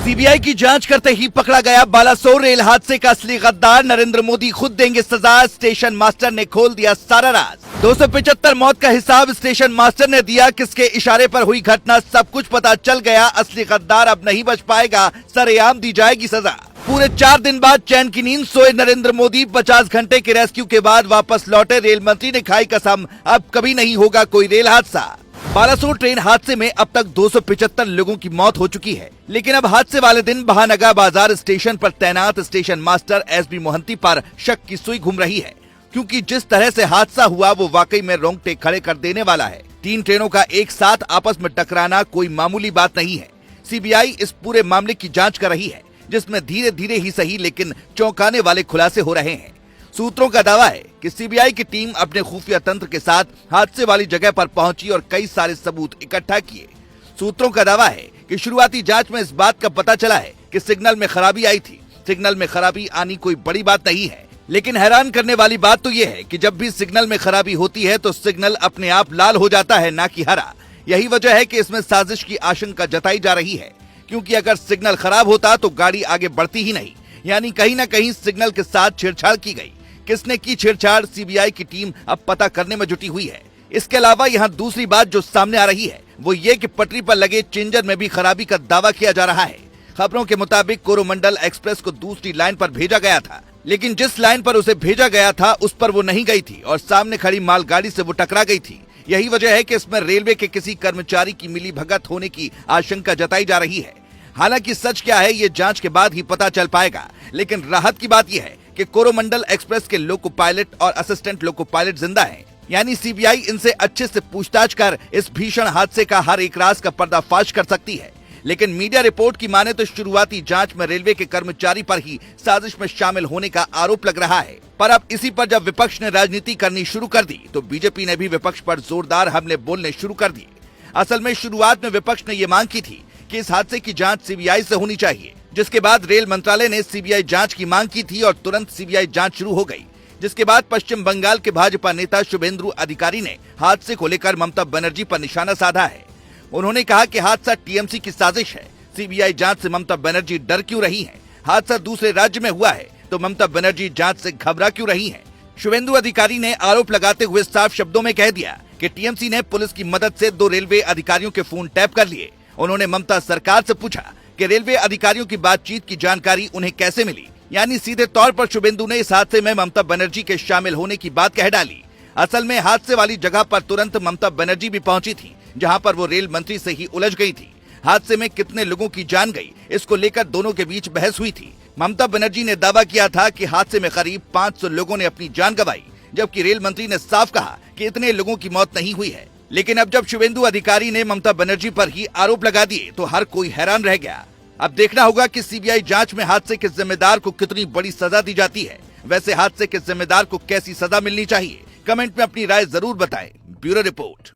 CBI की जांच करते ही पकड़ा गया बालासोर रेल हादसे का असली गद्दार। नरेंद्र मोदी खुद देंगे सजा, स्टेशन मास्टर ने खोल दिया सारा राज। 275 मौत का हिसाब स्टेशन मास्टर ने दिया, किसके इशारे पर हुई घटना सब कुछ पता चल गया। असली गद्दार अब नहीं बच पाएगा, सरेआम दी जाएगी सजा। पूरे 4 दिन बाद चैन की नींद सोए नरेंद्र मोदी। 50 घंटे के रेस्क्यू के बाद वापस लौटे। रेल मंत्री ने खाई कसम, अब कभी नहीं होगा कोई रेल हादसा। बालासोर ट्रेन हादसे में अब तक 275 लोगों की मौत हो चुकी है, लेकिन अब हादसे वाले दिन बहानगा बाजार स्टेशन पर तैनात स्टेशन मास्टर एसबी मोहंती पर शक की सुई घूम रही है, क्योंकि जिस तरह से हादसा हुआ वो वाकई में रोंगटे खड़े कर देने वाला है। 3 ट्रेनों का एक साथ आपस में टकराना कोई मामूली बात नहीं है। सीबीआई इस पूरे मामले की जांच कर रही है, जिसमें धीरे धीरे ही सही लेकिन चौंकाने वाले खुलासे हो रहे हैं। सूत्रों का दावा है कि सीबीआई की टीम अपने खुफिया तंत्र के साथ हादसे वाली जगह पर पहुंची और कई सारे सबूत इकट्ठा किए। सूत्रों का दावा है कि शुरुआती जांच में इस बात का पता चला है कि सिग्नल में खराबी आई थी। सिग्नल में खराबी आनी कोई बड़ी बात नहीं है, लेकिन हैरान करने वाली बात तो ये है कि जब भी सिग्नल में खराबी होती है तो सिग्नल अपने आप लाल हो जाता है, ना कि हरा। यही वजह है कि इसमें साजिश की आशंका जताई जा रही है, क्योंकि अगर सिग्नल खराब होता तो गाड़ी आगे बढ़ती ही नहीं, यानी कहीं न कहीं सिग्नल के साथ छेड़छाड़ की गई। किसने की छेड़छाड़, सीबीआई की टीम अब पता करने में जुटी हुई है। इसके अलावा यहाँ दूसरी बात जो सामने आ रही है वो ये कि पटरी पर लगे चेंजर में भी खराबी का दावा किया जा रहा है। खबरों के मुताबिक कोरोमंडल एक्सप्रेस को दूसरी लाइन पर भेजा गया था, लेकिन जिस लाइन पर उसे भेजा गया था उस पर वो नहीं गई थी और सामने खड़ी मालगाड़ी से वो टकरा गई थी। यही वजह है कि इसमें रेलवे के किसी कर्मचारी की मिली भगत होने की आशंका जताई जा रही है। हालांकि सच क्या है ये जांच के बाद ही पता चल पाएगा, लेकिन राहत की बात यह है कि कोरोमंडल एक्सप्रेस के लोको पायलट और असिस्टेंट लोको पायलट जिंदा हैं। यानी सीबीआई इनसे अच्छे से पूछताछ कर इस भीषण हादसे का हर एक राज का पर्दाफाश कर सकती है। लेकिन मीडिया रिपोर्ट की माने तो शुरुआती जांच में रेलवे के कर्मचारी पर ही साजिश में शामिल होने का आरोप लग रहा है। पर अब इसी पर जब विपक्ष ने राजनीति करनी शुरू कर दी तो बीजेपी ने भी विपक्ष पर जोरदार हमले बोलने शुरू कर दिए। असल में शुरुआत में विपक्ष ने ये मांग की थी कि इस हादसे की जांच सीबीआई से होनी चाहिए, जिसके बाद रेल मंत्रालय ने सीबीआई जांच की मांग की थी और तुरंत सीबीआई जांच शुरू हो गई। जिसके बाद पश्चिम बंगाल के भाजपा नेता शुभेंदु अधिकारी ने हादसे को लेकर ममता बनर्जी पर निशाना साधा है। उन्होंने कहा कि हादसा टीएमसी की साजिश है। सीबीआई जांच से ममता बनर्जी डर क्यों रही है? हादसा दूसरे राज्य में हुआ है तो ममता बनर्जी जांच से घबरा क्यों रही है? शुभेंदु अधिकारी ने आरोप लगाते हुए साफ शब्दों में कह दिया कि टीएमसी ने पुलिस की मदद से 2 रेलवे अधिकारियों के फोन टैप कर लिए। उन्होंने ममता सरकार से पूछा कि रेलवे अधिकारियों की बातचीत की जानकारी उन्हें कैसे मिली। यानी सीधे तौर पर शुभेंदु ने इस हादसे में ममता बनर्जी के शामिल होने की बात कह डाली। असल में हादसे वाली जगह पर तुरंत ममता बनर्जी भी पहुंची थी, जहां पर वो रेल मंत्री से ही उलझ गई थी। हादसे में कितने लोगों की जान गई, इसको लेकर दोनों के बीच बहस हुई थी। ममता बनर्जी ने दावा किया था कि हादसे में करीब 500 लोगों ने अपनी जान गंवाई, जबकि रेल मंत्री ने साफ कहा कि इतने लोगों की मौत नहीं हुई है। लेकिन अब जब शुभेंदु अधिकारी ने ममता बनर्जी पर ही आरोप लगा दिए तो हर कोई हैरान रह गया। अब देखना होगा कि सीबीआई जांच में हादसे के जिम्मेदार को कितनी बड़ी सजा दी जाती है। वैसे हादसे के जिम्मेदार को कैसी सजा मिलनी चाहिए, कमेंट में अपनी राय जरूर बताएं। Bureau report.